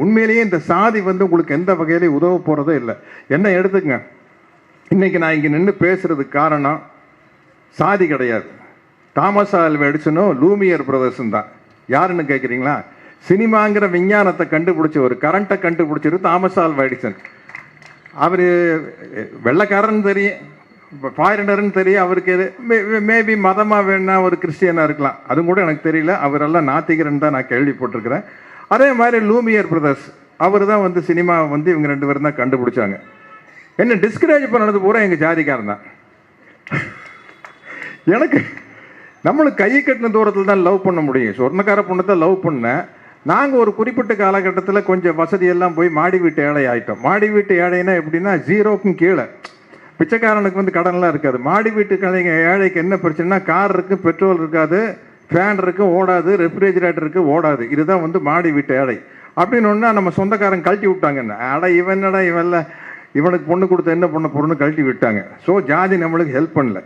உண்மையிலேயே இந்த சாதி வந்து உங்களுக்கு எந்த வகையிலையும் உதவ போகிறதே இல்லை. என்ன எடுத்துக்கங்க, இன்னைக்கு நான் இங்கே நின்று பேசுறதுக்கு காரணம் சாதி கிடையாது. தாமஸ் ஆல்வா எடிசனும் லூமியர் பிரதர்ஸும் தான். யாருன்னு கேட்குறீங்களா? சினிமாங்கிற விஞ்ஞானத்தை கண்டுபிடிச்ச ஒரு கரண்ட்டை கண்டுபிடிச்சது தாமஸ் ஆல்வா எடிசன். அவர் வெள்ளைக்காரன் தெரியும், ஃபாரினர்னு தெரியும். அவருக்கு மேபி மதமாக வேணா ஒரு கிறிஸ்டியனாக இருக்கலாம், அதுவும் கூட எனக்கு தெரியல. அவரெல்லாம் நாத்திகரன் தான் நான் கேள்விப்பட்டிருக்கிறேன். அதே மாதிரி லூமியர் பிரதர்ஸ், அவர் தான் வந்து சினிமா வந்து இவங்க ரெண்டு பேரும் தான் கண்டுபிடிச்சாங்க. என்ன டிஸ்கரேஜ் பண்ணது பூரா எங்கள் ஜாதிக்காரன் தான். எனக்கு நம்மளுக்கு கை கட்டின தூரத்தில் தான் லவ் பண்ண முடியும். சொர்ணக்கார பொண்ணு தான் லவ் பண்ணேன். நாங்கள் ஒரு குறிப்பிட்ட காலகட்டத்தில் கொஞ்சம் வசதியெல்லாம் போய் மாடி வீட்டு ஏழை ஆகிட்டோம். மாடி வீட்டு ஏழைன்னா எப்படின்னா 0க்கும் கீழே. பிச்சைக்காரனுக்கு வந்து கடன்லாம் இருக்காது. மாடி வீட்டு ஏழைக்கு என்ன பிரச்சனைனா, கார் இருக்கு, பெட்ரோல் இருக்காது, ஃபேன் இருக்கு ஓடாது, ரெஃப்ரிஜிரேட்டர் இருக்கு ஓடாது. இதுதான் வந்து மாடி வீட்டு ஏழை. அப்படின்னு ஒன்றா நம்ம சொந்தக்காரன் கழட்டி விட்டாங்கன்னு, இவனடா இவன்ல இவனுக்கு பொண்ணு கொடுத்த என்ன பண்ண பொருள்னு கழட்டி விட்டாங்க. ஸோ ஜாதி நம்மளுக்கு ஹெல்ப் பண்ணல.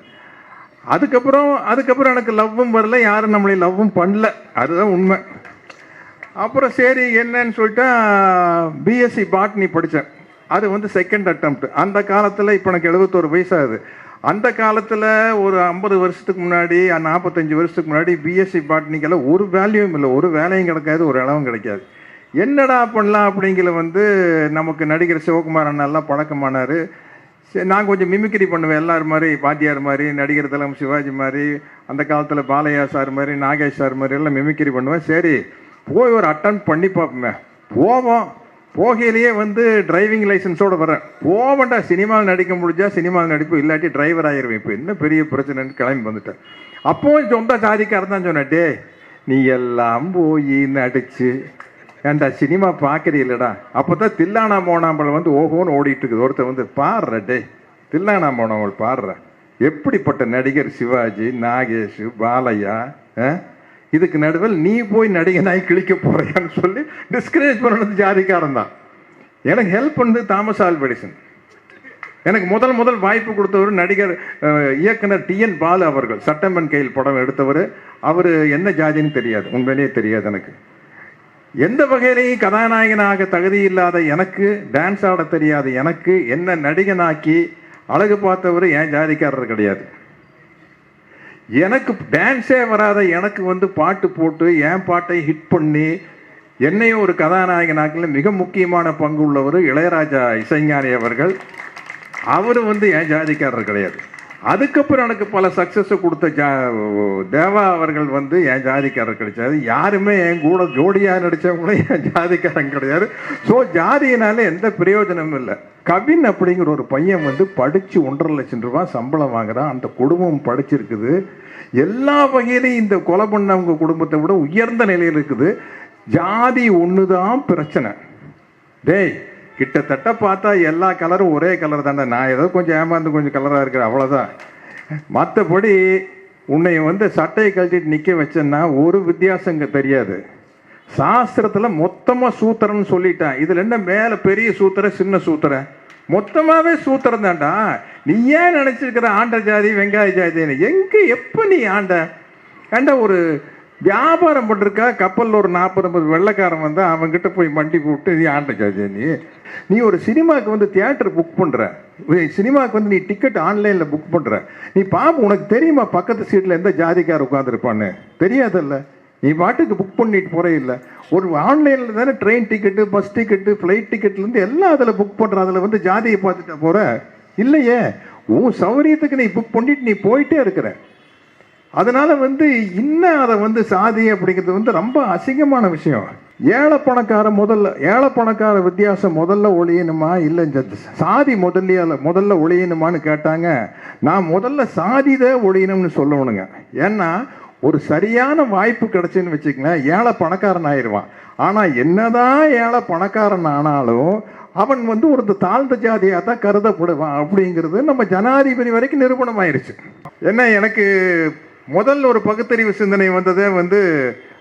அதுக்கப்புறம் எனக்கு லவ்வும் வரல, யாரும் நம்மளை லவ்வும் பண்ணல, அதுதான் உண்மை. அப்புறம் சரி என்னன்னு சொல்லிட்டு பிஎஸ்சி பாட்னி படித்தேன். அது வந்து செகண்ட் அட்டம்ப்ட். அந்த காலத்தில், இப்போ எனக்கு 71 வயசாகுது. அந்த காலத்தில் ஒரு 50 வருஷத்துக்கு முன்னாடி, 45 வருஷத்துக்கு முன்னாடி பிஎஸ்சி பாட்னிக்கெல்லாம் ஒரு வேல்யூவும் இல்லை, ஒரு வேலையும் கிடைக்காது, ஒரு இளவும் கிடைக்காது. என்னடா பண்ணலாம் அப்படிங்கிற வந்து நமக்கு நடிகர் சிவகுமார் அண்ணாலாம் பழக்கமானார். நான் கொஞ்சம் மிமிக்ரி பண்ணுவேன், எல்லாரும் மாதிரி, பாத்தியார் மாதிரி, நடிகர் தலம் சிவாஜி மாதிரி, அந்த காலத்தில் பாலையா சார் மாதிரி, நாகேஷ் சார் மாதிரி எல்லாம் மிமிக்ரி பண்ணுவேன். சரி போய் ஒரு அட்டன் பண்ணி பார்ப்போமே. போகையிலேயே வந்து டிரைவிங் லைசன்ஸோடு வரேன். போவேண்டா, சினிமாவில் நடிக்க முடிஞ்சா சினிமாவில் நடிப்பு, இல்லாட்டி டிரைவர் ஆகிருவேன், இப்போ என்ன பெரிய பிரச்சனைன்னு கிளம்பி வந்துட்டேன். அப்போ சொந்த சாதிக்காரன் தான் சொன்னேன், டே நீ எல்லாம் போய் நடிச்சு ஏன்டா சினிமா பார்க்குறீங்களடா. அப்போ தான் தில்லானா மோனாம்பல் வந்து ஓஹோன்னு ஓடிட்டு இருக்குது. ஒருத்தர் வந்து பாடுற, டே தில்லானா மோனாம்பல் பாடுற, எப்படிப்பட்ட நடிகர் சிவாஜி, நாகேஷ், பாலையா, இதுக்கு நடுவில் நீ போய் நடிகனாய் கிழிக்க போறியான்னு சொல்லி டிஸ்கரேஜ் பண்ணது ஜாதிக்காரன் தான். எனக்கு ஹெல்ப் பண்ணது தாமஸ் ஆல்வா எடிசன். எனக்கு முதல் வாய்ப்பு கொடுத்தவர் நடிகர் இயக்குனர் TN பாலு அவர்கள். சட்டமன் கையில் படம் எடுத்தவர். அவர் என்ன ஜாதின்னு தெரியாது, உண்மையிலேயே தெரியாது எனக்கு. எந்த வகையிலையும் கதாநாயகனாக தகுதி இல்லாத எனக்கு, டான்ஸ் ஆட தெரியாத எனக்கு என்ன நடிகனாக்கி அழகு பார்த்தவர் என் ஜாதிக்காரர் கிடையாது. எனக்கு டான்ஸே வராத எனக்கு வந்து பாட்டு போட்டு என் பாட்டை ஹிட் பண்ணி என்னையும் ஒரு கதாநாயகனாக்கில் மிக முக்கியமான பங்கு உள்ளவர் இளையராஜா இசைஞானி அவர்கள். அவர் வந்து என் ஜாதிக்காரர் கிடையாது. அதுக்கப்புறம் எனக்கு பல சக்ஸஸை கொடுத்த தேவா அவர்கள் வந்து என் ஜாதிக்காரர் கிடைச்சாது. யாருமே என் கூட ஜோடியாக நடித்தவங்களும் என் ஜாதிக்காரன் கிடையாது. ஸோ ஜாதியினால எந்த பிரயோஜனமும் இல்லை. கவின் அப்படிங்கிற ஒரு பையன் வந்து படித்து 1.5 லட்சம் ரூபாய் சம்பளம் வாங்குறான். அந்த குடும்பம் படிச்சிருக்குது. எல்லா வகையிலையும் இந்த கொலை பண்ணவங்க குடும்பத்தை விட உயர்ந்த நிலையில் இருக்குது. ஜாதி ஒன்று தான் பிரச்சனை. டேய் கிட்டத்தட்ட பார்த்தா எல்லா கலரும் ஒரே கலர் தானே. நான் ஏதோ கொஞ்சம் ஏமாந்து கொஞ்சம் கலராக இருக்கிறேன், அவ்வளோதான். மற்றபடி உன்னை வந்து சட்டையை கழட்டிட்டு நிற்க வச்சேன்னா ஒரு வித்தியாசங்க தெரியாது. சாஸ்திரத்தில் மொத்தமாக சூத்திரன்னு சொல்லிட்டான். இதில் என்ன மேலே பெரிய சூத்திரம் சின்ன சூத்திரம், மொத்தமாகவே சூத்திரம் தான்டா. நீ ஏன் நினச்சிருக்கிற ஆண்ட ஜாதி வெங்காய ஜாதின்னு? எங்கே எப்போ நீ ஏண்டா ஒரு வியாபாரம் பண்ணிருக்கா, கப்பலில் ஒரு 40-50 வெள்ளைக்காரன் வந்து அவங்ககிட்ட போய் மண்டி போட்டு நீ ஆண்ட ஜாதி. நீ ஒரு சினிமாவுக்கு வந்து தியேட்டர் புக் பண்ணுற, சினிமாவுக்கு வந்து நீ டிக்கெட் ஆன்லைனில் புக் பண்ணுற, நீ பாப்பு உனக்கு தெரியுமா பக்கத்து சீட்டில் எந்த ஜாதிக்கார் உட்காந்துருப்பான்னு? தெரியாதல்ல. நீ பாட்டுக்கு புக் பண்ணிட்டு போகிறே இல்லை. ஒரு ஆன்லைனில் தானே train ticket, bus ticket, flight டிக்கெட்லேருந்து எல்லாம் அதில் புக் பண்ணுற. அதில் வந்து ஜாதியை பார்த்துட்டா போகிற இல்லையே. உன் சௌகரியத்துக்கு நீ புக் பண்ணிட்டு நீ போயிட்டே இருக்கிற. அதனால வந்து இன்னும் அதை வந்து சாதி அப்படிங்கிறது வந்து ரொம்ப அசிங்கமான விஷயம். ஏழை பணக்கார வித்தியாசம் முதல்ல ஒழியணுமா இல்லை சாதி முதல்ல ஒழியணுமான்னு கேட்டாங்க. நான் முதல்ல சாதிதான் ஒழியணும்னு சொல்லணுங்க. ஏன்னா ஒரு சரியான வாய்ப்பு கிடைச்சுன்னு வச்சுக்கங்களேன், ஏழை பணக்காரன் ஆயிடுவான். ஆனால் என்னதான் ஏழை பணக்காரன் ஆனாலும் அவன் வந்து ஒரு தாழ்ந்த ஜாதியாக தான் கருதப்படுவான் அப்படிங்கிறது நம்ம ஜனாதிபதி வரைக்கும் நிரூபணம் ஆயிடுச்சு. என்ன எனக்கு முதல்ல ஒரு பகுத்தறிவு சிந்தனை வந்ததே வந்து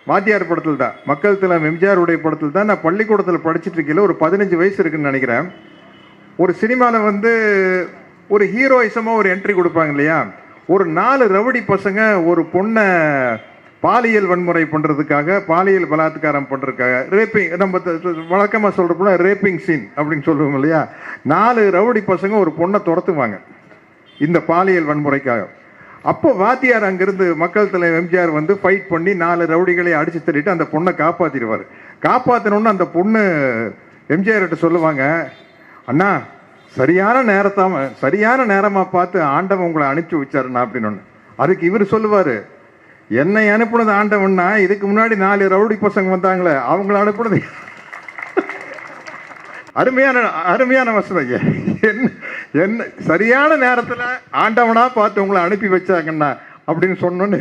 வாத்தியார் படத்தில் தான், மக்கள் தலம் எம்ஜிஆருடைய படத்தில் தான். நான் பள்ளிக்கூடத்தில் படிச்சுட்டு இருக்கையில் ஒரு 15 வயசு இருக்குன்னு நினைக்கிறேன். ஒரு சினிமாவில் வந்து ஒரு ஹீரோயிசமாக ஒரு என்ட்ரி கொடுப்பாங்க இல்லையா. ஒரு 4 ரவுடி பசங்க ஒரு பொண்ணை பாலியல் வன்முறை பண்ணுறதுக்காக, பாலியல் பலாத்காரம் பண்ணுறதுக்காக, ரேப்பிங், நம்ம வழக்கமாக சொல்கிறப்போல ரேப்பிங் சீன் அப்படின்னு சொல்லுவோம் இல்லையா, 4 ரவுடி பசங்க ஒரு பொண்ணை துரத்துவாங்க இந்த பாலியல் வன்முறைக்காக. அப்போ வாத்தியார் அங்கிருந்து மக்கள் தலைவர் எம்ஜிஆர் வந்து ஃபைட் பண்ணி 4 ரவுடிகளை அடித்து தள்ளிட்டு அந்த பொண்ணை காப்பாற்றிடுவார். காப்பாற்றினோன்னு அந்த பொண்ணு எம்ஜிஆர்கிட்ட சொல்லுவாங்க, அண்ணா சரியான நேரமாக பார்த்து ஆண்டவன் உங்களை அனுப்பிச்சி வச்சாருண்ணா அப்படின்னு ஒன்று. அதுக்கு இவர் சொல்லுவார், என்னை அனுப்புனது ஆண்டவன்னா, இதுக்கு முன்னாடி 4 ரவுடி பசங்க வந்தாங்களே அவங்கள அனுப்புனது. அருமையான வசனம். என்ன சரியான நேரத்தில் ஆண்டவனா பார்த்து உங்களை அனுப்பி வச்சாங்கண்ணா அப்படின்னு சொன்னோன்னு,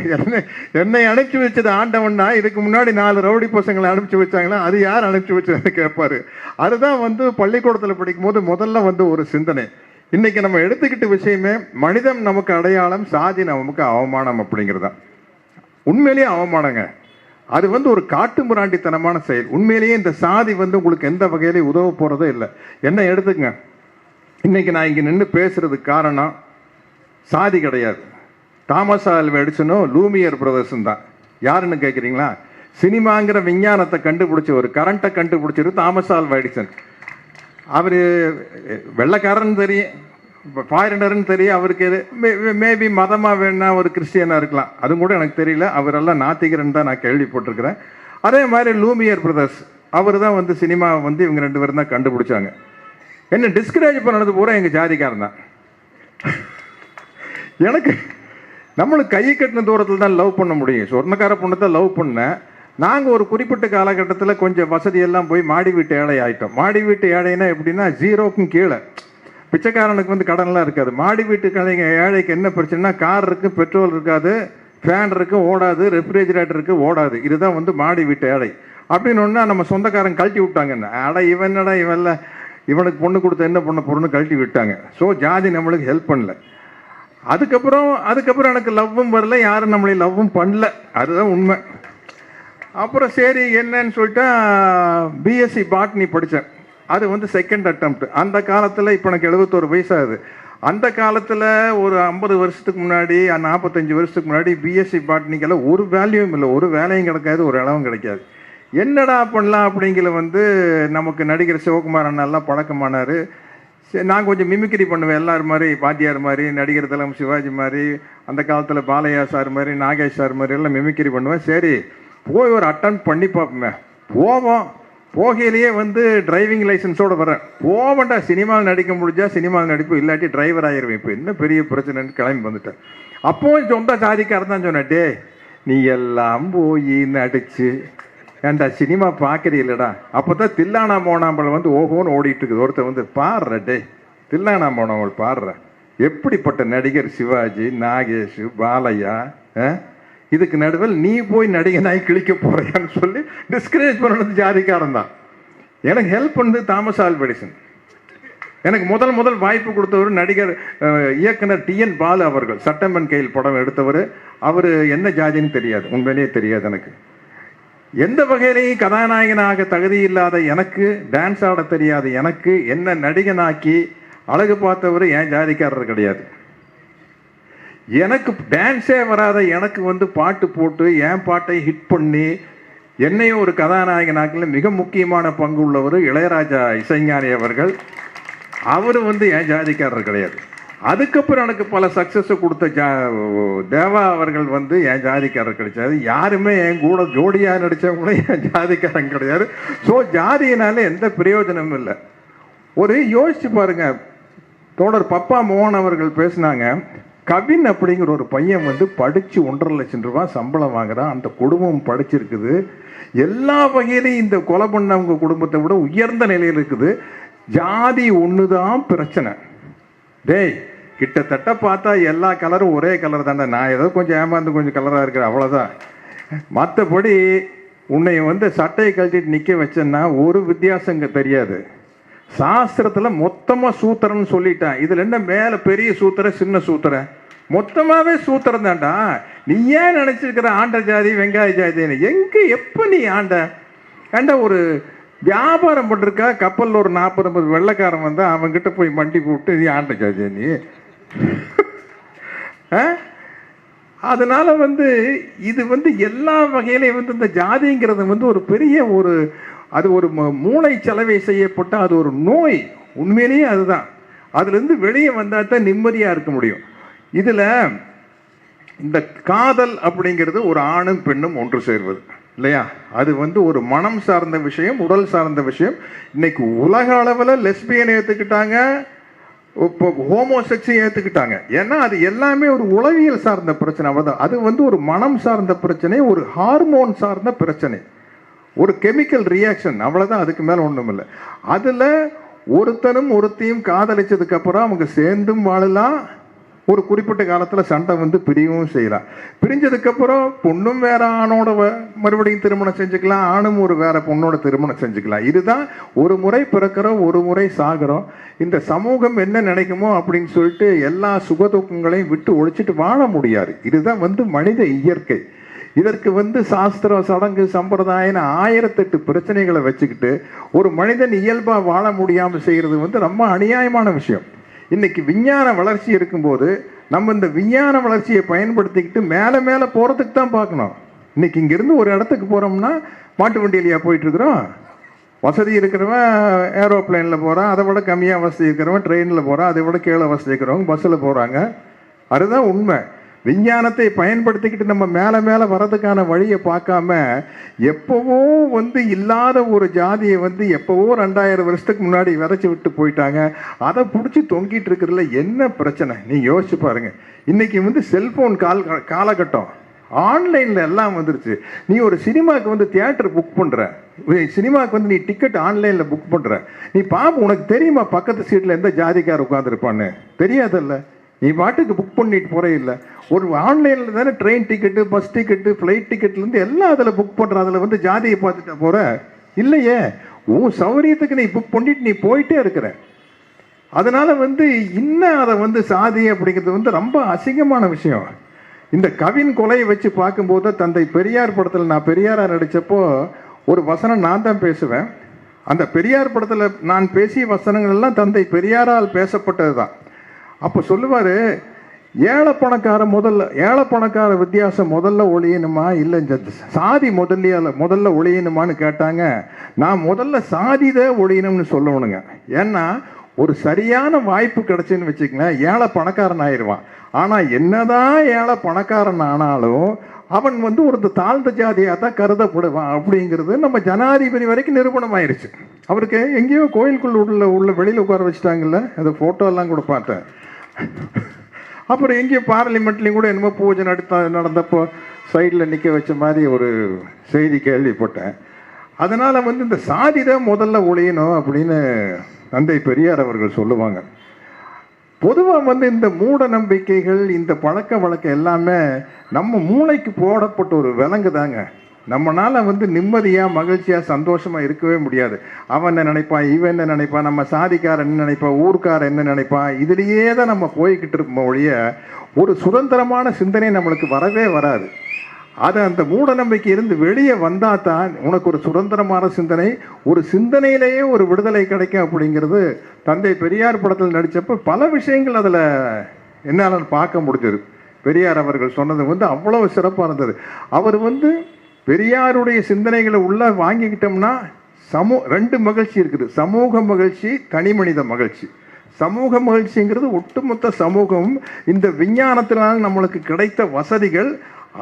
என்னை அனுப்பிச்சி வச்சது ஆண்டவன்னா, இதுக்கு முன்னாடி 4 ரவுடி பசங்களை அனுப்பிச்சி வச்சாங்களா, அது யார் அனுப்பிச்சி வச்சதுன்னு கேட்பாரு. அதுதான் வந்து பள்ளிக்கூடத்தில் படிக்கும் போது முதல்ல வந்து ஒரு சிந்தனை. இன்னைக்கு நம்ம எடுத்துக்கிட்ட விஷயமே மனிதம் நமக்கு அடையாளம், சாதி நமக்கு அவமானம் அப்படிங்கிறதான். உண்மையிலேயே அவமானங்க. அது வந்து ஒரு காட்டு மிராண்டித்தனமான செயல். உண்மையிலேயே இந்த சாதி வந்து உங்களுக்கு எந்த வகையிலையும் உதவ போகிறதே இல்லை. என்ன எடுத்துக்கங்க, இன்னைக்கு நான் இங்கே நின்று பேசுறதுக்கு காரணம் சாதி கிடையாது. தாமஸ் ஆல்வா எடிசனும் லூமியர் பிரதர்ஸும் தான். யாருன்னு கேட்குறீங்களா? சினிமாங்கிற விஞ்ஞானத்தை கண்டுபிடிச்ச, ஒரு கரண்ட்டை கண்டுபிடிச்சது தாமஸ் ஆல்வா எடிசன். அவர் வெள்ளைக்காரன் தெரியும், ஃபாரினர்னு தெரியும். அவருக்கு மேபி மதமாக வேணா ஒரு கிறிஸ்டியனாக இருக்கலாம், அதுவும் கூட எனக்கு தெரியல. அவரெல்லாம் நாத்திகரன் தான் நான் கேள்விப்பட்டிருக்கிறேன். அதே மாதிரி லூமியர் பிரதர்ஸ், அவர் தான் வந்து சினிமாவை வந்து இவங்க 2 பேரும் தான் கண்டுபிடிச்சாங்க. என்ன டிஸ்கரேஜ் பண்ணது பூரா எங்கள் ஜாதிக்காரன் தான். எனக்கு நம்மளுக்கு கை கட்டின தூரத்தில் தான் லவ் பண்ண முடியும். சொர்ணக்கார பொண்ணை தான் லவ் பண்ணேன். நாங்கள் ஒரு குறிப்பிட்ட காலகட்டத்தில் கொஞ்சம் வசதியெல்லாம் போய் மாடி வீட்டு ஏழை ஆகிட்டோம். மாடி வீட்டு ஏழைன்னா எப்படின்னா 0க்கும் கீழே. பிச்சைக்காரனுக்கு வந்து கடன்லாம் இருக்காது. மாடி வீட்டு கடைங்க ஏழைக்கு என்ன பிரச்சனைனா, கார் இருக்குது, பெட்ரோல் இருக்காது, ஃபேன் இருக்குது ஓடாது, ரெஃப்ரிஜிரேட்டர் இருக்குது ஓடாது. இதுதான் வந்து மாடி வீட்டு ஏழை. அப்படின்னு ஒன்றா நம்ம சொந்தக்காரன் கழட்டி விட்டாங்கன்னு, இவனுக்கு பொண்ணு கொடுத்த என்ன பண்ண பொருள்னு கழட்டி விட்டாங்க. ஸோ ஜாதி நம்மளுக்கு ஹெல்ப் பண்ணல. அதுக்கப்புறம் எனக்கு லவ்வும் வரல, யாரும் நம்மளை லவ்வும் பண்ணல, அதுதான் உண்மை. அப்புறம் சரி என்னன்னு சொல்லிட்டு பிஎஸ்சி பாட்னி படித்தேன். அது வந்து செகண்ட் அட்டம்ப்ட். அந்த காலத்தில், இப்போ எனக்கு 71 வயசாகுது. அந்த காலத்தில் ஒரு 50 வருஷத்துக்கு முன்னாடி, 45 வருஷத்துக்கு முன்னாடி பிஎஸ்சி பாட்னிக்கெல்லாம் ஒரு வேல்யூவும் இல்லை, ஒரு வேலையும் கிடைக்காது, ஒரு இடமும் கிடைக்காது. என்னடா பண்ணலாம் அப்படிங்கிற வந்து நமக்கு நடிகர் சிவகுமார் அண்ணாலாம் பழக்கமானார். நான் கொஞ்சம் மிமிக்ரி பண்ணுவேன், எல்லாரும் மாதிரி, பாத்தியார் மாதிரி, நடிகர் தலம் சிவாஜி மாதிரி, அந்த காலத்தில் பாலையா சார் மாதிரி, நாகேஷ் சார் மாதிரி எல்லாம் மிமிக்ரி பண்ணுவேன். சரி போய் ஒரு அட்டன் பண்ணி பார்ப்போமே. போகையிலேயே வந்து டிரைவிங் லைசன்ஸோடு வரேன். போவேண்டா, சினிமாவில் நடிக்க முடிஞ்சா சினிமாவில் நடிப்பு, இல்லாட்டி டிரைவர் ஆகிருவேன், இப்போ என்ன பெரிய பிரச்சனைன்னு கிளம்பி வந்துட்டேன். அப்போ சொந்த சாதிக்காரன் தான் சொன்னேன், டே நீ எல்லாம் போய் நடிச்சு ஏன்டா சினிமா பார்க்குறீங்களடா. அப்போ தான் தில்லானா மோனாம்பல் வந்து ஓஹோன்னு ஓடிட்டு இருக்குது. ஒருத்தர் வந்து பாடுற, டே தில்லானா மோனாம்பல் பாடுற, எப்படிப்பட்ட நடிகர் சிவாஜி, நாகேஷ், பாலையா, இதுக்கு நடுவில் நீ போய் நடிகனாய் கிழிக்க போறியான்னு சொல்லி டிஸ்கரேஜ் பண்ணது ஜாதிக்காரன் தான். எனக்கு ஹெல்ப் பண்ணது தாமஸ் ஆல்வா எடிசன். எனக்கு முதல் வாய்ப்பு கொடுத்தவர் நடிகர் இயக்குனர் TN பாலு அவர்கள். சட்டமன் கையில் படம் எடுத்தவர். அவர் என்ன ஜாதின்னு தெரியாது, உண்மையிலேயே தெரியாது எனக்கு. எந்த வகையிலையும் கதாநாயகனாக தகுதி இல்லாத எனக்கு, டான்ஸ் ஆட தெரியாத எனக்கு என்ன நடிகனாக்கி அழகு பார்த்தவர் என் ஜாதிக்காரர் கிடையாது. எனக்கு டான்ஸே வராத எனக்கு வந்து பாட்டு போட்டு என் பாட்டை ஹிட் பண்ணி என்னையும் ஒரு கதாநாயகனாக்கில் மிக முக்கியமான பங்கு உள்ளவர் இளையராஜா இசைஞானி அவர்கள். அவர் வந்து என் ஜாதிக்காரர் கிடையாது. அதுக்கப்புறம் எனக்கு பல சக்ஸஸை கொடுத்த தேவா அவர்கள் வந்து என் ஜாதிக்காரர் கிடைச்சாது. யாருமே என் கூட ஜோடியாக நடித்தவங்களும் என் ஜாதிக்காரன் கிடையாது. ஸோ ஜாதியினால எந்த பிரயோஜனமும் இல்லை. ஒரு யோசிச்சு பாருங்க, தோழர் பப்பா மோகன் அவர்கள் பேசினாங்க. கவின் அப்படிங்கிற ஒரு பையன் வந்து படித்து 1.5 லட்சம் ரூபாய் சம்பளம் வாங்குறான். அந்த குடும்பம் படிச்சிருக்குது, எல்லா வகையிலையும் இந்த கொலை பண்ணவங்க குடும்பத்தை விட உயர்ந்த நிலையில் இருக்குது. ஜாதி ஒன்று தான் பிரச்சனை. டேய் கிட்டத்தட்ட பார்த்தா எல்லா கலரும் ஒரே கலர் தானே. நான் ஏதோ கொஞ்சம் ஏமாந்து கொஞ்சம் கலராக இருக்கிறேன், அவ்வளோதான். மற்றபடி உன்னை வந்து சட்டையை கழட்டிட்டு நிற்க வச்சேன்னா ஒரு வித்தியாசங்க தெரியாது. சாஸ்திரத்தில் மொத்தமாக சூத்திரன்னு சொல்லிட்டான். இதில் என்ன மேலே பெரிய சூத்திரம் சின்ன சூத்திரம், மொத்தமாகவே சூத்திரம் தான்டா. நீ ஏன் நினச்சிருக்கிற ஆண்ட ஜாதி வெங்காய ஜாதின்னு? எங்கே எப்போ நீ ஆண்ட ஒரு வியாபாரம் பண்ணிருக்கா, கப்பலில் ஒரு 40-50 வெள்ளைக்காரன் வந்து அவன்கிட்ட போய் மண்டி போட்டு நீ ஆண்ட ஜாதியா நீ? அதனால வந்து இது வந்து எல்லா வகையிலையும் வந்து இந்த ஜாதிங்கிறது வந்து ஒரு பெரிய ஒரு அது ஒரு மூளை செலவை செய்யப்பட்ட அது ஒரு நோய். உண்மையிலேயே அதுதான். அதுலேருந்து வெளியே வந்தால் தான் நிம்மதியாக இருக்க முடியும். இதில் இந்த காதல் அப்படிங்கிறது ஒரு ஆணும் பெண்ணும் ஒன்று சேர்வது இல்லையா? அது வந்து ஒரு மனம் சார்ந்த விஷயம், உடல் சார்ந்த விஷயம். இன்னைக்கு உலக அளவில் லெஸ்பியன் ஏற்றுக்கிட்டாங்க, இப்போ ஹோமோசெக்ஸை ஏற்றுக்கிட்டாங்க. ஏன்னா அது எல்லாமே ஒரு உளவியல் சார்ந்த பிரச்சனை. அவ்வளோதான். அது வந்து ஒரு மனம் சார்ந்த பிரச்சனை, ஒரு ஹார்மோன் சார்ந்த பிரச்சனை, ஒரு கெமிக்கல் ரியாக்ஷன், அவ்வளோதான். அதுக்கு மேலே ஒன்றும் இல்லை. அதில் ஒருத்தனும் ஒருத்தையும் காதலிச்சதுக்கு அப்புறம் அவங்க சேர்ந்தும் வாழலாம், ஒரு குறிப்பிட்ட காலத்தில் சண்டை வந்து பிரியவும் செய்யலாம். பிரிஞ்சதுக்கப்புறம் பொண்ணும் வேற ஆணோட மறுபடியும் திருமணம் செஞ்சுக்கலாம், ஆணும் ஒரு வேற பொண்ணோட திருமணம் செஞ்சுக்கலாம். இதுதான் ஒரு முறை பிறக்கிறோம், ஒரு முறை சாகிறோம். இந்த சமூகம் என்ன நினைக்குமோ அப்படின்னு சொல்லிட்டு எல்லா சுகதுக்கங்களையும் விட்டு ஒழிச்சிட்டு வாழ முடியாது. இதுதான் வந்து மனித இயற்கை. இதற்கு வந்து சாஸ்திரம், சடங்கு, சம்பிரதாயம் 1008 பிரச்சனைகளை வச்சுக்கிட்டு ஒரு மனிதன் இயல்பாக வாழ முடியாமல் செய்கிறது வந்து ரொம்ப அநியாயமான விஷயம். இன்னைக்கு விஞ்ஞான வளர்ச்சி இருக்கும்போது நம்ம இந்த விஞ்ஞான வளர்ச்சியை பயன்படுத்திக்கிட்டு மேலே மேலே போகிறதுக்கு தான் பார்க்கணும். இன்னைக்கு இங்கேருந்து ஒரு இடத்துக்கு போகிறோம்னா மாட்டு வண்டியிலையா போயிட்டுருக்குறோம்? வசதி இருக்கிறவன் ஏரோப்ளைனில் போகிறான், அதை விட கம்மியாக வசதி இருக்கிறவன் ட்ரெயினில் போகிறான், அதை விட கீழே வசதி இருக்கிறவங்க பஸ்ஸில் போகிறாங்க. அதுதான் உண்மை. விஞ்ஞானத்தை பயன்படுத்திக்கிட்டு நம்ம மேலே மேலே வர்றதுக்கான வழியை பார்க்காம எப்போவோ வந்து இல்லாத ஒரு ஜாதியை வந்து எப்போவோ 2000 வருஷத்துக்கு முன்னாடி விதைச்சி விட்டு போயிட்டாங்க. அதை பிடிச்சி தொங்கிட்டு இருக்கிறதுல என்ன பிரச்சனை? நீங்கள் யோசிச்சு பாருங்க. இன்னைக்கு வந்து செல்போன் காலகட்டம், ஆன்லைனில் எல்லாம் வந்துருச்சு. நீ ஒரு சினிமாவுக்கு வந்து தியேட்டர் புக் பண்ணுற, சினிமாவுக்கு வந்து நீ டிக்கெட் ஆன்லைனில் புக் பண்ணுற, நீ பாப்பு உனக்கு தெரியுமா பக்கத்து சீட்டில் எந்த ஜாதிக்கார் உட்காந்துருப்பான்னு? தெரியாதல்ல. நீ பாட்டுக்கு புக் பண்ணிட்டு போகிறே இல்லை. ஒரு ஆன்லைனில் தானே train ticket, bus ticket, flight டிக்கெட்லேருந்து எல்லாம் அதில் புக் பண்ணுற. அதில் வந்து ஜாதியை பார்த்துட்டா போகிற இல்லையே. உன் சௌகரியத்துக்கு நீ புக் பண்ணிட்டு நீ போயிட்டே இருக்கிற. அதனால் வந்து இன்னும் அதை வந்து சாதி அப்படிங்கிறது வந்து ரொம்ப அசிங்கமான விஷயம். இந்த கவின் கொலையை வச்சு பார்க்கும்போது தந்தை பெரியார் படத்தில் நான் பெரியாராக நடித்தப்போ ஒரு வசனம் நான் தான் பேசுவேன். அந்த பெரியார் படத்தில் நான் பேசிய வசனங்கள் எல்லாம் தந்தை பெரியாரால் பேசப்பட்டது தான். அப்போ சொல்லுவார், ஏழை பணக்கார வித்தியாசம் முதல்ல ஒழியணுமா, இல்லை இந்த சாதி முதல்ல ஒழியணுமான்னு கேட்டாங்க. நான் முதல்ல சாதிதான் ஒழியணும்னு சொல்லணுங்க. ஏன்னா ஒரு சரியான வாய்ப்பு கிடைச்சுன்னு வச்சுக்கங்களேன், ஏழை பணக்காரன் ஆயிடுவான். ஆனால் என்னதான் ஏழை பணக்காரன் ஆனாலும் அவன் வந்து ஒரு தாழ்ந்த ஜாதியாக தான் கருதப்படுவான் அப்படிங்கிறது நம்ம ஜனாதிபதி வரைக்கும் நிரூபணம் ஆயிடுச்சு. அவருக்கு எங்கேயோ கோயிலுக்குள்ள உள்ள வெளியில் உட்கார வச்சுட்டாங்கல்ல, அந்த ஃபோட்டோலாம் கூட பார்த்தேன். அப்புறம் எங்கேயோ பார்லிமெண்ட்லேயும் கூட என்னமோ பூஜை நடந்தப்போ சைடில் நிற்க வச்ச மாதிரி ஒரு செய்தி கேள்விப்பட்டேன். அதனால் வந்து இந்த சாதி தான் முதல்ல ஒழியணும் அப்படின்னு தந்தை பெரியார் அவர்கள் சொல்லுவாங்க. பொதுவாக வந்து இந்த மூட நம்பிக்கைகள், இந்த பழக்க வழக்கம் எல்லாமே நம்ம மூளைக்கு போடப்பட்ட ஒரு விலங்கு தாங்க. நம்மளால் வந்து நிம்மதியாக, மகிழ்ச்சியாக, சந்தோஷமாக இருக்கவே முடியாது. அவன் என்ன நினைப்பான், இவன் என்ன நினைப்பான், நம்ம சாதிக்காரன் என்ன நினைப்பான், ஊர்க்காரன் என்ன நினைப்பான், இதுலேயே தான் நம்ம போய்கிட்டு இருப்போம் ஒழிய ஒரு சுதந்திரமான சிந்தனை நம்மளுக்கு வரவே வராது. அது அந்த மூட நம்பிக்கை இருந்து வெளியே வந்தால் தான் உனக்கு ஒரு சுதந்திரமான சிந்தனை, ஒரு சிந்தனையிலேயே ஒரு விடுதலை கிடைக்கும் அப்படிங்கிறது தந்தை பெரியார் படத்தில் நடித்தப்போ பல விஷயங்கள் அதில் என்னால் பார்க்க முடிஞ்சது. பெரியார் அவர்கள் சொன்னது வந்து அவ்வளவு சிறப்பாக இருந்தது. அவர் வந்து பெரியாருடைய சிந்தனைகளை உள்ள வாங்கிக்கிட்டோம்னா ரெண்டு மகிழ்ச்சி இருக்குது. சமூக மகிழ்ச்சி, தனி மனித மகிழ்ச்சி. சமூக மகிழ்ச்சிங்கிறது ஒட்டுமொத்த சமூகம் இந்த விஞ்ஞானத்தினால் நம்மளுக்கு கிடைத்த வசதிகள்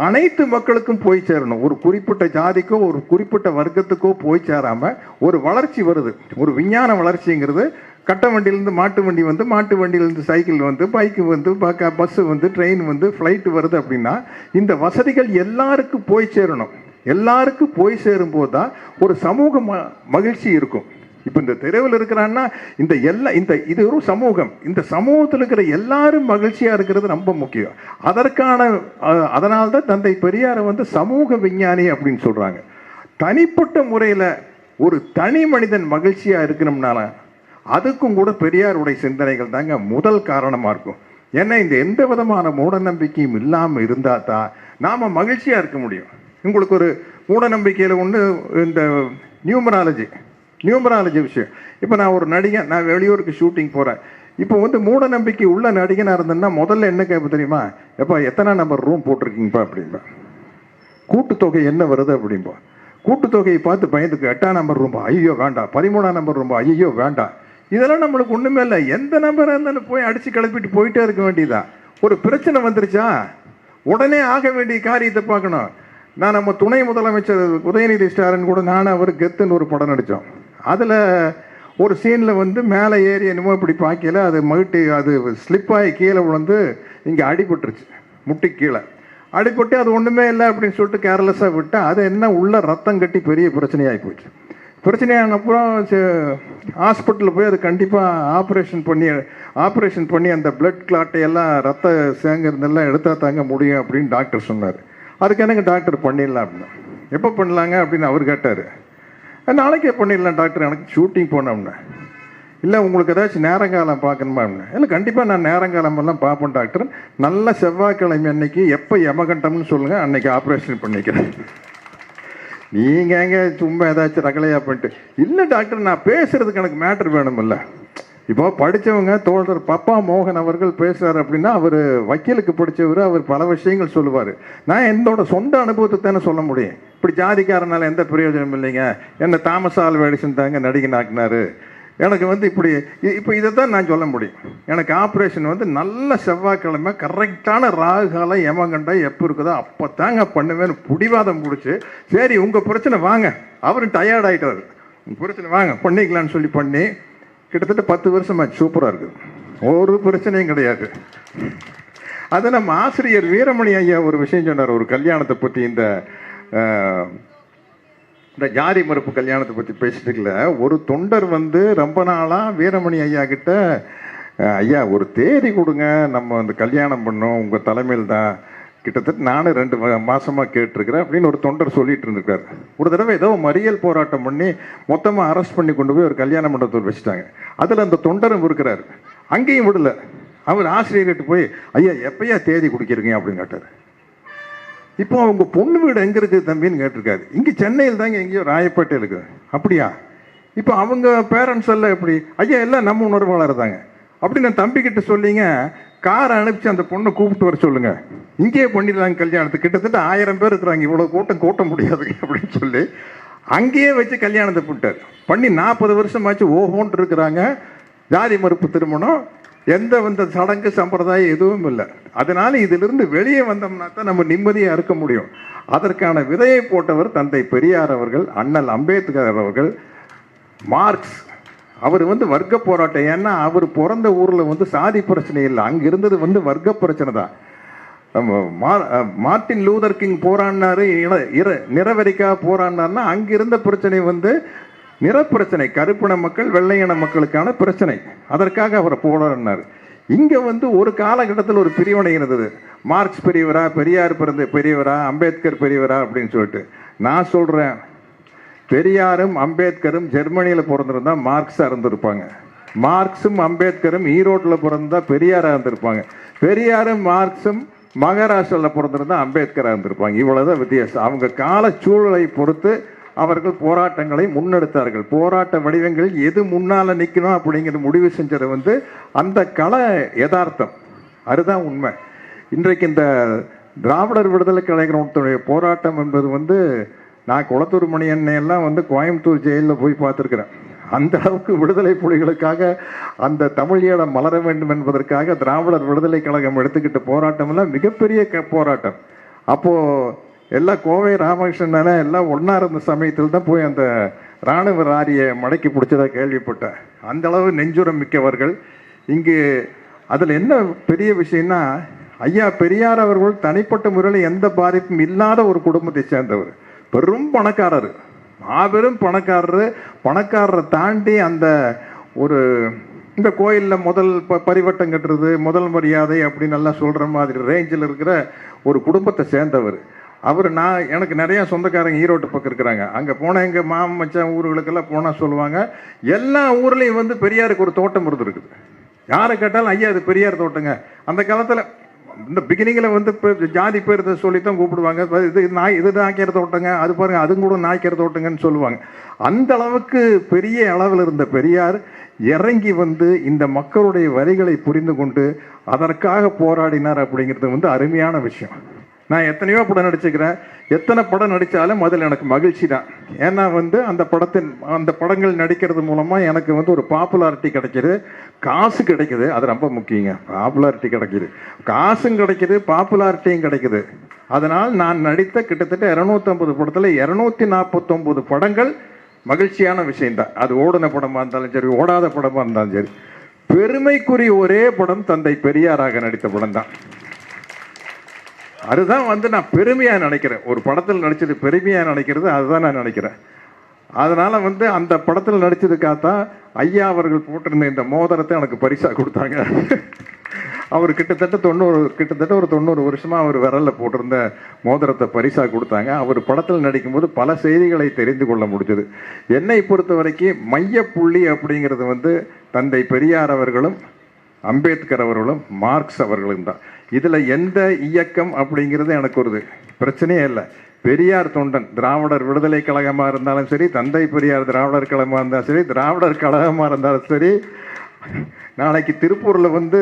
அனைத்து மக்களுக்கும் போய் சேரணும். ஒரு குறிப்பிட்ட ஜாதிக்கோ ஒரு குறிப்பிட்ட வர்க்கத்துக்கோ போய் சேராம ஒரு வளர்ச்சி வருது. ஒரு விஞ்ஞான வளர்ச்சிங்கிறது கட்ட வண்டியிலேருந்து மாட்டு வண்டி வந்து, மாட்டு வண்டியிலேருந்து சைக்கிள் வந்து, பைக்கு வந்து, பஸ்ஸு வந்து, ட்ரெயின் வந்து, ஃப்ளைட்டு வருது. அப்படின்னா இந்த வசதிகள் எல்லாருக்கும் போய் சேரணும். எல்லாருக்கும் போய் சேரும்போது தான் ஒரு சமூக மகிழ்ச்சி இருக்கும். இப்போ இந்த தெருவில் இருக்கிறான்னா இது ஒரு சமூகம். இந்த சமூகத்தில் இருக்கிற எல்லாரும் மகிழ்ச்சியாக இருக்கிறது ரொம்ப முக்கியம். அதனால்தான் தந்தை பெரியாரை வந்து சமூக விஞ்ஞானி அப்படின்னு சொல்கிறாங்க. தனிப்பட்ட முறையில் ஒரு தனி மனிதன் மகிழ்ச்சியாக இருக்கணும்னால அதுக்கும் கூட பெரியாருடைய சிந்தனைகள் தாங்க முதல் காரணமாக இருக்கும். ஏன்னா இந்த எந்த விதமான மூட நம்பிக்கையும் இல்லாமல் இருந்தால் தான் நாம் மகிழ்ச்சியாக இருக்க முடியும். உங்களுக்கு ஒரு மூட நம்பிக்கையில் ஒன்று இந்த நியூமராலஜி விஷயம். இப்போ நான் ஒரு நடிகன், நான் வெளியூருக்கு ஷூட்டிங் போகிறேன். இப்போ வந்து மூட நம்பிக்கை உள்ள நடிகனாக இருந்தேன்னா முதல்ல என்ன கேட்ப தெரியுமா, எப்போ எத்தனை நம்பர் ரூம் போட்டிருக்கீங்கப்பா அப்படின்பா. கூட்டுத்தொகை என்ன வருது அப்படின்பா. கூட்டுத்தொகையை பார்த்து பயந்துக்கு 8ஆம் நம்பர் ரூம்பா, ஐயோ வேண்டாம். 13ஆம் நம்பர் ரூம்பா, ஐயோ வேண்டாம். இதெல்லாம் நம்மளுக்கு ஒன்றுமே இல்லை. எந்த நம்பராக இருந்தாலும் போய் அடித்து கிளப்பிட்டு போயிட்டே இருக்க வேண்டியதான். ஒரு பிரச்சனை வந்துருச்சா உடனே ஆக வேண்டிய காரியத்தை பார்க்கணும். நான் நம்ம துணை முதலமைச்சர் உதயநிதி ஸ்டாலின் கூட நானும் அவர் கெத்துன்னு ஒரு படம் நடித்தோம். அதில் ஒரு சீனில் வந்து மேலே ஏறி என்னமோ இப்படி பார்க்கல, அது மகிட்டி அது ஸ்லிப்பாகி கீழே விழுந்து இங்கே அடிபட்டுருச்சு, முட்டி கீழே அடிபட்டு அது ஒன்றுமே இல்லை அப்படின்னு சொல்லிட்டு கேர்லெஸ்ஸாக விட்டு அது என்ன உள்ள ரத்தம் கட்டி பெரிய பிரச்சனையாகி போச்சு. பிரச்சனையானப்புறம் ஹாஸ்பிட்டலில் போய் அது கண்டிப்பாக ஆப்ரேஷன் பண்ணி அந்த பிளட் கிளாட்டையெல்லாம் ரத்த சேங்கிறதெல்லாம் எடுத்தால் தாங்க முடியும் அப்படின்னு டாக்டர் சொன்னார். அதுக்கு எனக்கு டாக்டர் பண்ணிடலாம் அப்படின்னு. எப்போ பண்ணலாங்க அப்படின்னு அவர் கேட்டார். நாளைக்கே பண்ணிடலாம் டாக்டர், எனக்கு ஷூட்டிங் போனோம்னா. இல்லை உங்களுக்கு ஏதாச்சும் நேரங்காலம் பார்க்கணுமா அப்படின்னா. இல்லை கண்டிப்பாக நான் நேரங்காலமெல்லாம் பார்ப்பேன் டாக்டர். நல்ல செவ்வாய்க்கிழமை அன்னைக்கு எப்போ யமகண்டம்னு சொல்லுங்கள், அன்னைக்கு ஆப்ரேஷன் பண்ணிக்கிறேன். நீங்கள் எங்கே சும்மா ஏதாச்சும் ரகலையா பண்ணிட்டு. இல்லை டாக்டர் நான் பேசுறதுக்கு எனக்கு மேட்ரு வேணுமில்ல. இப்போ படித்தவங்க தோழர் பப்பா மோகன் அவர்கள் பேசுகிறார் அப்படின்னா அவர் வக்கீலுக்கு படித்தவர், அவர் பல விஷயங்கள் சொல்லுவார். நான் என்னோட சொந்த அனுபவத்தை தானே சொல்ல முடியும். இப்படி ஜாதிக்காரனால எந்த பிரயோஜனம் இல்லைங்க, என்ன தாமஸ் ஆல்வா எடிசன் தாங்க நடிகனாக்குனாரு, எனக்கு வந்து இப்படி இப்போ இதை தான் நான் சொல்ல முடியும். எனக்கு ஆப்ரேஷன் வந்து நல்ல செவ்வாய்க்கிழமை கரெக்டான ராகுகாலம் யமகண்டா எப்போ இருக்குதோ அப்போ தாங்க பண்ணுவேன்னு பிடிவாதம் பிடிச்சி, சரி உங்கள் பிரச்சனை வாங்க, அவரும் டயர்ட் ஆகிட்டார், உங்கள் பிரச்சனை வாங்க பண்ணிக்கலான்னு சொல்லி பண்ணி கிட்டத்தட்ட 10 வருஷமாச்சு. சூப்பராக இருக்குது, ஒரு பிரச்சனையும் கிடையாது. அதை நம்ம ஆசிரியர் வீரமணி ஐயா ஒரு விஷயம் சொன்னார் ஒரு கல்யாணத்தை பற்றி. இந்த ஜாதி மறுப்பு கல்யாணத்தை பற்றி பேசிட்டு இருக்கல, ஒரு தொண்டர் வந்து ரொம்ப நாளாக வீரமணி ஐயா கிட்ட, ஐயா ஒரு தேதி கொடுங்க, நம்ம அந்த கல்யாணம் பண்ணோம் உங்கள் தலைமையில் தான், கிட்டத்தட்ட நானும் 2 மாதமாக கேட்டிருக்கிறேன் அப்படின்னு ஒரு தொண்டர் சொல்லிட்டு இருந்திருக்காரு. ஒரு தடவை ஏதோ மறியல் போராட்டம் பண்ணி மொத்தமாக அரெஸ்ட் பண்ணி கொண்டு போய் ஒரு கல்யாண மண்டபத்தில் வச்சுட்டாங்க. அதில் அந்த தொண்டரும் இருக்கிறார். அங்கேயும் விடல. அவர் ஆசிரியர்கிட்ட போய், ஐயா எப்பயா தேதி குடிக்கிறீங்க அப்படின்னு கேட்டார். இப்போ அவங்க பொண்ணு வீடு எங்கே இருக்குது தம்பின்னு கேட்டிருக்காரு. இங்கே சென்னையில் தாங்க எங்கேயோ ராயப்பேட்டையில் இருக்குது. அப்படியா? இப்போ அவங்க பேரண்ட்ஸ் எல்லாம் எப்படி? ஐயா எல்லாம் நம்ம உணர்வாளர் தாங்க அப்படின்னு தம்பிக்கிட்ட சொல்லிங்க காரை அனுப்பிச்சு அந்த பொண்ணை கூப்பிட்டு வர சொல்லுங்க, இங்கேயே பண்ணிடலாங்க கல்யாணத்துக்கு, கிட்டத்தட்ட 1000 பேர் இருக்கிறாங்க, இவ்வளோ கூட்ட முடியாதுங்க அப்படின்னு சொல்லி அங்கேயே வச்சு கல்யாணத்தை பண்ணிட்டார். பண்ணி 40 வருஷமாச்சு ஓஹோன்ட்டு இருக்கிறாங்க. ஜாதி மறுப்பு திருமணம், எந்த சடங்கு சம்பிரதாயம் எதுவும் இல்லை. அதனால இதிலிருந்து வெளியே வந்தோம்னா தான் நம்ம நிம்மதியாக இருக்க முடியும். அதற்கான விதையை போட்டவர் தந்தை பெரியார் அவர்கள், அண்ணல் அம்பேத்கர் அவர்கள், மார்க்ஸ். அவர் வர்க்க போராட்டம். ஏன்னா அவர் பிறந்த ஊரில் சாதி பிரச்சனை இல்லை, அங்கே இருந்தது வர்க்க பிரச்சனை தான். மார்ட்டின் லூதர் கிங் போராடினாரு, நிறவரிக்கா போராடினார்னா அங்கே இருந்த பிரச்சனை நிறப்பிரச்சனை, கருப்பின மக்கள் வெள்ளையின மக்களுக்கான பிரச்சனை. அதற்காக அவரை போராடினார். இங்கே ஒரு காலகட்டத்தில் ஒரு பிரிவினை இருந்தது. மார்க்ஸ் பெரியவரா, பெரியார் பெரியவரா, அம்பேத்கர் பெரியவரா அப்படின்னு சொல்லிட்டு. நான் சொல்கிறேன், பெரியாரும் அம்பேத்கரும் ஜெர்மனியில் பிறந்திருந்தா மார்க்ஸாக இருந்திருப்பாங்க. மார்க்ஸும் அம்பேத்கரும் ஈரோட்டில் பிறந்தா பெரியாராக இருந்திருப்பாங்க. பெரியாரும் மார்க்ஸும் மகாராஷ்டிராவில் பிறந்திருந்தா அம்பேத்கராக இருந்திருப்பாங்க. இவ்வளோதான் வித்தியாசம். அவங்க கால சூழலை பொறுத்து அவர்கள் போராட்டங்களை முன்னெடுத்தார்கள். போராட்ட வடிவங்கள் எது முன்னால் நிற்கணும் அப்படிங்கிற முடிவு செஞ்சது அந்த கள யதார்த்தம். அதுதான் உண்மை. இன்றைக்கு இந்த திராவிடர் விடுதலை கழகத்தினுடைய போராட்டம் என்பது நான் குளத்தூர் மணி எண்ணெயெல்லாம் கோயம்புத்தூர் ஜெயிலில் போய் பார்த்துருக்குறேன். அந்த அளவுக்கு விடுதலை புலிகளுக்காக அந்த தமிழீழம் மலர வேண்டும் என்பதற்காக திராவிடர் விடுதலை கழகம் எடுத்துக்கிட்ட போராட்டம் எல்லாம் மிகப்பெரிய போராட்டம். அப்போது எல்லாம் கோவை ராமகிருஷ்ணனால எல்லாம் ஒன்றா இருந்த சமயத்தில் தான் போய் அந்த இராணுவ ராரியை மடக்கி பிடிச்சதாக கேள்விப்பட்டேன். அந்த அளவு நெஞ்சுரம் மிக்கவர்கள் இங்கு. அதில் என்ன பெரிய விஷயம்னா, ஐயா பெரியார் அவர்கள் தனிப்பட்ட முறையில் எந்த பாதிப்பும் இல்லாத ஒரு குடும்பத்தை சேர்ந்தவர். பெரும் பணக்காரர், மாபெரும் பணக்காரரை தாண்டி அந்த ஒரு இந்த கோயிலில் முதல் பரிவட்டம் கட்டுறது, முதல் மரியாதை அப்படின்னு எல்லாம் சொல்கிற மாதிரி ரேஞ்சில் இருக்கிற ஒரு குடும்பத்தை சேர்ந்தவர் அவர். எனக்கு நிறையா சொந்தக்காரங்க ஈரோட்டு பக்கம் இருக்கிறாங்க. அங்கே போனால் எங்கள் மாமன் மச்சான் ஊர்களுக்கெல்லாம் போனால் சொல்லுவாங்க, எல்லா ஊர்லேயும் பெரியாருக்கு ஒரு தோட்டம் இருந்துருக்குது. யாரை கேட்டாலும் ஐயா அது பெரியார் தோட்டங்க. அந்த காலத்தில் இந்த பிகினிங்கில் ஜாதி பேர் சொல்லித்தான் கூப்பிடுவாங்க. இது நாய்க்கிற தோட்டங்க, அது பாருங்க அது கூட நாய்க்கிற தோட்டங்கன்னு சொல்லுவாங்க. அந்த அளவுக்கு பெரிய அளவில் இருந்த பெரியார் இறங்கி வந்து இந்த மக்களுடைய வரிகளை புரிந்து கொண்டு அதற்காக போராடினார் அப்படிங்கிறது வந்து அருமையான விஷயம். நான் எத்தனையோ படம் நடிச்சுக்கிறேன், எத்தனை படம் நடித்தாலும் அதில் எனக்கு மகிழ்ச்சி தான். ஏன்னா வந்து அந்த படங்கள் நடிக்கிறது மூலமாக எனக்கு வந்து ஒரு பாப்புலாரிட்டி கிடைக்கிது, காசு கிடைக்குது. அது ரொம்ப முக்கியங்க. பாப்புலாரிட்டி கிடைக்கிது, காசும் கிடைக்கிது, பாப்புலாரிட்டியும் கிடைக்குது. அதனால் நான் நடித்த கிட்டத்தட்ட 250 படத்தில் 249 படங்கள் மகிழ்ச்சியான விஷயம்தான். அது ஓடின படமாக இருந்தாலும் சரி, ஓடாத படமாக இருந்தாலும் சரி. பெருமைக்குரிய ஒரே படம் தந்தை பெரியாராக நடித்த படம் தான். அதுதான் வந்து நான் பெருமையாக நினைக்கிறேன். ஒரு படத்தில் நடிச்சது பெருமையாக நினைக்கிறது அதுதான் நான் நினைக்கிறேன். அதனால் வந்து அந்த படத்தில் நடித்ததுக்காகத்தான் ஐயா அவர்கள் போட்டிருந்த இந்த மோதிரத்தை எனக்கு பரிசாக கொடுத்தாங்க. அவர் கிட்டத்தட்ட ஒரு 90 வருஷமாக அவர் விரலில் போட்டிருந்த மோதிரத்தை பரிசாக கொடுத்தாங்க. அவர் படத்தில் நடிக்கும்போது பல செய்திகளை தெரிந்து கொள்ள முடிஞ்சது. என்னை பொறுத்த வரைக்கும் மையப்புள்ளி அப்படிங்கிறது வந்து தந்தை பெரியார் அவர்களும் அம்பேத்கர் அவர்களும் மார்க்ஸ் அவர்களும் தான். இதில் எந்த இயக்கம் அப்படிங்கிறது எனக்கு ஒரு பிரச்சனையே இல்லை. பெரியார் தொண்டன், திராவிடர் விடுதலை கழகமாக இருந்தாலும் சரி, தந்தை பெரியார் திராவிடர் கழகமாக இருந்தாலும் சரி, திராவிடர் கழகமாக இருந்தாலும் சரி. நாளைக்கு திருப்பூரில் வந்து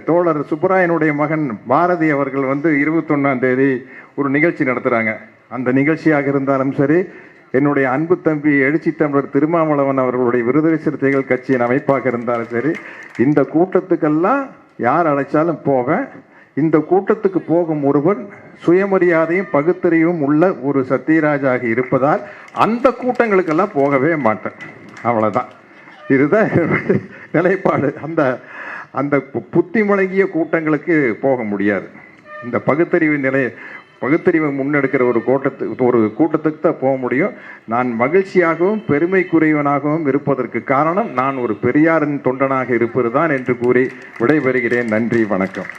தோழர் சுப்பராயனுடைய மகன் பாரதி அவர்கள் வந்து 21ஆம் தேதி ஒரு நிகழ்ச்சி நடத்துகிறாங்க. அந்த நிகழ்ச்சியாக இருந்தாலும் சரி, என்னுடைய அன்பு தம்பி எழுச்சி தமிழர் திருமாவளவன் அவர்களுடைய விடுதலை சிறுத்தைகள் கட்சியின் அமைப்பாக இருந்தாலும் சரி, இந்த கூட்டத்துக்கெல்லாம் யார் அழைச்சாலும் போவேன். இந்த கூட்டத்துக்கு போகும் ஒருவன் சுயமரியாதையும் பகுத்தறிவும் உள்ள ஒரு சத்யராஜாக இருப்பதால் அந்த கூட்டங்களுக்கெல்லாம் போகவே மாட்டேன். அவ்வளோதான். இதுதான் நிலைப்பாடு. அந்த புத்தி முழங்கிய கூட்டங்களுக்கு போக முடியாது. இந்த பகுத்தறிவை முன்னெடுக்கிற ஒரு கூட்டத்துக்கு தான் போக முடியும். நான் மகிழ்ச்சியாகவும் பெருமைக்குரியவனாகவும் இருப்பதற்கு காரணம் நான் ஒரு பெரியாரின் தொண்டனாக இருப்பது தான் என்று கூறி விடைபெறுகிறேன். நன்றி, வணக்கம்.